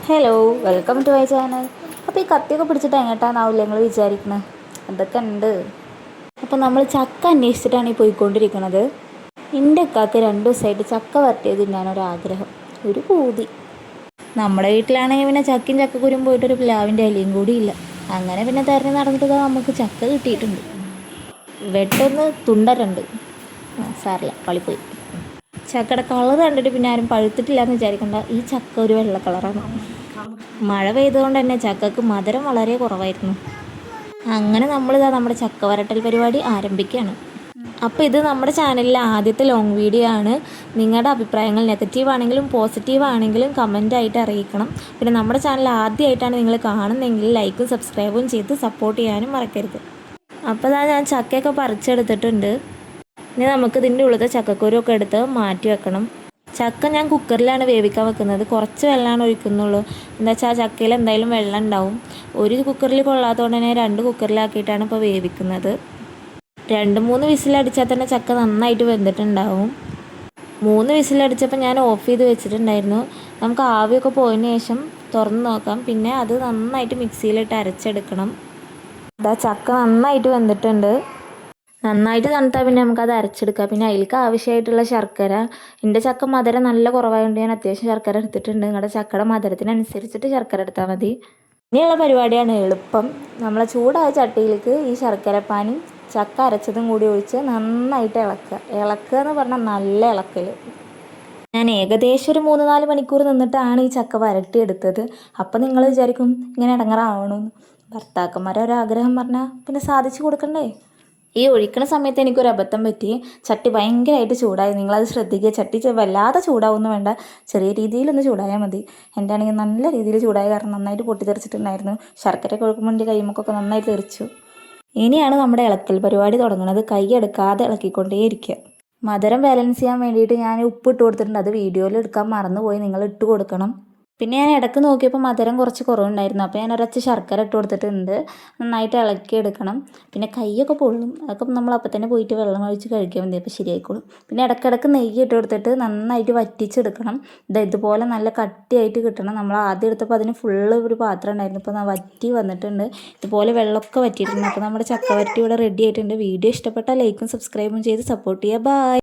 Hello, welcome to my channel. അപ്പോൾ ഈ കത്തിയൊക്കെ പിടിച്ചിട്ട് എങ്ങോട്ടാന്നാവില്ല നിങ്ങൾ വിചാരിക്കുന്നത്? എന്തൊക്കെ ഉണ്ട്. അപ്പോൾ നമ്മൾ ചക്ക അന്വേഷിച്ചിട്ടാണ് ഈ പോയിക്കൊണ്ടിരിക്കുന്നത്. എൻ്റെ അക്കാക്ക് 2 ദിവസമായിട്ട് ചക്ക വരട്ടിയത് തിന്നാനൊരാഗ്രഹം, ഒരു പൂതി. നമ്മുടെ വീട്ടിലാണെങ്കിൽ പിന്നെ ചക്കയും ചക്കക്കുരും പോയിട്ടൊരു പ്ലാവിൻ്റെ ഇലയും കൂടി ഇല്ല. അങ്ങനെ പിന്നെ തിരഞ്ഞ് നടന്നിട്ട് നമുക്ക് ചക്ക കിട്ടിയിട്ടുണ്ട്. വെട്ടൊന്ന് തുണ്ടരുണ്ട്, സാറില്ല, പളിപ്പോയി. ചക്കയുടെ കളർ കണ്ടിട്ട് പിന്നെ ആരും പഴുത്തിട്ടില്ല എന്ന് വിചാരിക്കണ്ട. ഈ ചക്ക ഒരു വെള്ള കളറാണ്. മഴ പെയ്തുകൊണ്ട് തന്നെ ചക്കക്ക് മധുരം വളരെ കുറവായിരുന്നു. അങ്ങനെ നമ്മളിതാ നമ്മുടെ ചക്ക വരട്ടൽ പരിപാടി ആരംഭിക്കുകയാണ്. അപ്പോൾ ഇത് നമ്മുടെ ചാനലിലെ ആദ്യത്തെ ലോങ് വീഡിയോ ആണ്. നിങ്ങളുടെ അഭിപ്രായങ്ങൾ നെഗറ്റീവ് ആണെങ്കിലും പോസിറ്റീവ് ആണെങ്കിലും കമൻ്റായിട്ട് അറിയിക്കണം. പിന്നെ നമ്മുടെ ചാനൽ ആദ്യമായിട്ടാണ് നിങ്ങൾ കാണുന്നതെങ്കിൽ ലൈക്കും സബ്സ്ക്രൈബും ചെയ്ത് സപ്പോർട്ട് ചെയ്യാനും മറക്കരുത്. അപ്പോൾ ഞാൻ ചക്കയൊക്കെ പറിച്ചെടുത്തിട്ടുണ്ട്. ഇനി നമുക്ക് ഇതിൻ്റെ ഉള്ളത്തെ ചക്കക്കുരുവൊക്കെ എടുത്ത് മാറ്റി വെക്കണം. ചക്ക ഞാൻ കുക്കറിലാണ് വേവിക്കാൻ വെക്കുന്നത്. കുറച്ച് വെള്ളമാണ് ഒഴിക്കുന്നുള്ളൂ. എന്താ വെച്ചാൽ ആ ചക്കയിൽ എന്തായാലും വെള്ളം ഉണ്ടാവും. ഒരു കുക്കറിൽ കൊള്ളാത്തതുകൊണ്ട് തന്നെ 2 കുക്കറിലാക്കിയിട്ടാണ് ഇപ്പോൾ വേവിക്കുന്നത്. 2-3 വിസിലടിച്ചാൽ തന്നെ ചക്ക നന്നായിട്ട് വെന്തിട്ടുണ്ടാവും. 3 വിസിലടിച്ചപ്പോൾ ഞാൻ ഓഫ് ചെയ്ത് വെച്ചിട്ടുണ്ടായിരുന്നു. നമുക്ക് ആവിയൊക്കെ പോയതിന് ശേഷം തുറന്ന് നോക്കാം. പിന്നെ അത് നന്നായിട്ട് മിക്സിയിലിട്ട് അരച്ചെടുക്കണം. ഇതാ ചക്ക നന്നായിട്ട് വെന്തിട്ടുണ്ട്. നന്നായിട്ട് തണുത്താൽ പിന്നെ നമുക്കത് അരച്ചെടുക്കാം. പിന്നെ അതിലേക്ക് ആവശ്യമായിട്ടുള്ള ശർക്കര, എൻ്റെ ചക്ക മധുരം നല്ല കുറവായതുകൊണ്ട് ഞാൻ അത്യാവശ്യം ശർക്കര എടുത്തിട്ടുണ്ട്. നിങ്ങളുടെ ചക്കയുടെ മധുരത്തിനനുസരിച്ചിട്ട് ശർക്കര എടുത്താൽ മതി. ഇനിയുള്ള പരിപാടിയാണ് എളുപ്പം. നമ്മളെ ചൂടായ ചട്ടിയിലേക്ക് ഈ ശർക്കരപ്പാനി ചക്ക അരച്ചതും കൂടി ഒഴിച്ച് നന്നായിട്ട് ഇളക്കുക എന്ന് പറഞ്ഞാൽ നല്ല ഇളക്കൽ. ഞാൻ ഏകദേശം ഒരു 3-4 മണിക്കൂർ നിന്നിട്ടാണ് ഈ ചക്ക വരട്ടിയെടുത്തത്. അപ്പം നിങ്ങൾ വിചാരിക്കും ഇങ്ങനെ ഇടങ്ങറാവണമെന്ന്. ഭർത്താക്കന്മാരൊരാഗ്രഹം പറഞ്ഞാൽ പിന്നെ സാധിച്ചു കൊടുക്കണ്ടേ. ഈ ഒഴിക്കണ സമയത്ത് എനിക്കൊരു അബദ്ധം പറ്റി. ചട്ടി ഭയങ്കരമായിട്ട് ചൂടായി. നിങ്ങളത് ശ്രദ്ധിക്കുക. ചട്ടി വല്ലാതെ ചൂടാവുമെന്ന് വേണ്ട, ചെറിയ രീതിയിലൊന്ന് ചൂടായാൽ മതി. എൻ്റെ ആണെങ്കിൽ നല്ല രീതിയിൽ ചൂടായ കാരണം നന്നായിട്ട് പൊട്ടിത്തെറിച്ചിട്ടുണ്ടായിരുന്നു. ശർക്കര കൊഴുക്കുമ്പോൾ എൻ്റെ കൈമക്കൊക്കെ നന്നായിട്ട് തെറിച്ചു. ഇനിയാണ് നമ്മുടെ ഇളക്കൽ പരിപാടി തുടങ്ങുന്നത്. കൈ എടുക്കാതെ ഇളക്കിക്കൊണ്ടേയിരിക്കുക. മധുരം ബാലൻസ് ചെയ്യാൻ വേണ്ടിയിട്ട് ഞാൻ ഉപ്പ് ഇട്ട് കൊടുത്തിട്ടുണ്ട്. അത് വീഡിയോയിൽ എടുക്കാൻ മറന്നുപോയി, നിങ്ങൾ ഇട്ട് കൊടുക്കണം. പിന്നെ ഞാൻ ഇടയ്ക്ക് നോക്കിയപ്പോൾ മധുരം കുറച്ച് കുറവുണ്ടായിരുന്നു. അപ്പോൾ ഞാൻ ഒരച്ച് ശർക്കര ഇട്ട് കൊടുത്തിട്ടുണ്ട്. നന്നായിട്ട് ഇളക്കി എടുക്കണം. പിന്നെ കൈയൊക്കെ പൊള്ളും. അതൊക്കെ നമ്മൾ അപ്പം തന്നെ പോയിട്ട് വെള്ളം ഒഴിച്ച് കഴിക്കാൻ മതി, അപ്പോൾ ശരിയായിക്കോളും. പിന്നെ ഇടയ്ക്കിടയ്ക്ക് നെയ്യ് ഇട്ട് കൊടുത്തിട്ട് നന്നായിട്ട് വറ്റിച്ചെടുക്കണം. ഇതുപോലെ നല്ല കട്ടിയായിട്ട് കിട്ടണം. നമ്മൾ ആദ്യം എടുത്തപ്പോൾ അതിന് ഫുള്ള് ഒരു പാത്രം ഉണ്ടായിരുന്നു. ഇപ്പോൾ വറ്റി വന്നിട്ടുണ്ട്. ഇതുപോലെ വെള്ളമൊക്കെ വറ്റിയിട്ടുണ്ട്. അപ്പോൾ നമ്മുടെ ചക്ക വരട്ടി ഇവിടെ റെഡി ആയിട്ടുണ്ട്. വീഡിയോ ഇഷ്ടപ്പെട്ടാൽ ലൈക്കും സബ്സ്ക്രൈബും ചെയ്ത് സപ്പോർട്ട് ചെയ്യുക. ബൈ.